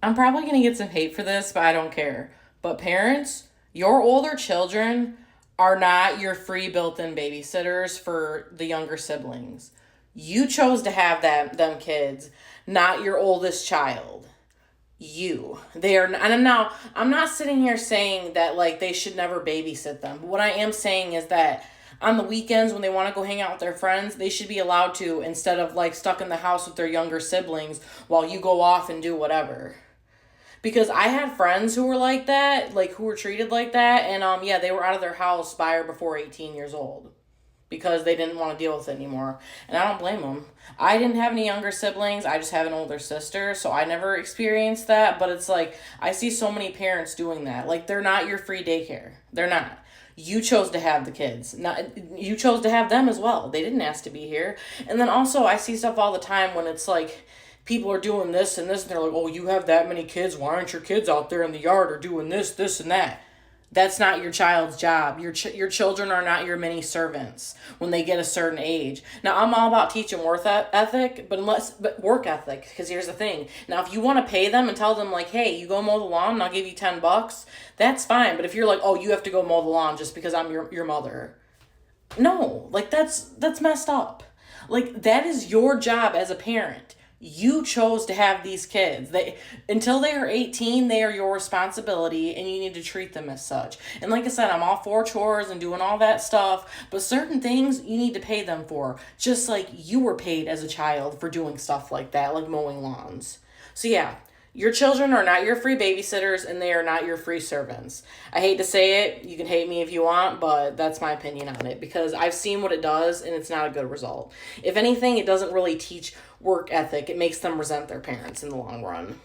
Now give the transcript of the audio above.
I'm probably going to get some hate for this, but I don't care. But parents, your older children are not your free built-in babysitters for the younger siblings. You chose to have them kids, not your oldest child. You. They are, and I'm not sitting here saying that like they should never babysit them. But what I am saying is that on the weekends when they want to go hang out with their friends, they should be allowed to instead of like stuck in the house with their younger siblings while you go off and do whatever. Because I had friends who were like that, like who were treated like that, and yeah, they were out of their house by or before 18 years old because they didn't want to deal with it anymore. And I don't blame them. I didn't have any younger siblings. I just have an older sister, so I never experienced that, but it's like I see so many parents doing that. Like they're not your free daycare. They're not. You chose to have the kids. Not you chose to have them as well. They didn't ask to be here. And then also I see stuff all the time when it's like people are doing this and this, and they're like, oh, you have that many kids. Why aren't your kids out there in the yard or doing this, this, and that? That's not your child's job. Your children are not your mini servants when they get a certain age. Now I'm all about teaching ethic, but work ethic. Because here's the thing. Now if you want to pay them and tell them like, hey, you go mow the lawn and I'll give you $10, that's fine. But if you're like, oh, you have to go mow the lawn just because I'm your mother, no, like that's messed up. Like that is your job as a parent. You chose to have these kids. They until they are 18, they are your responsibility and you need to treat them as such. And like I said, I'm all for chores and doing all that stuff, but certain things you need to pay them for, just like you were paid as a child for doing stuff like that, like mowing lawns. So yeah, your children are not your free babysitters and they are not your free servants. I hate to say it, you can hate me if you want, but that's my opinion on it because I've seen what it does and it's not a good result. If anything, it doesn't really teach work ethic. It makes them resent their parents in the long run.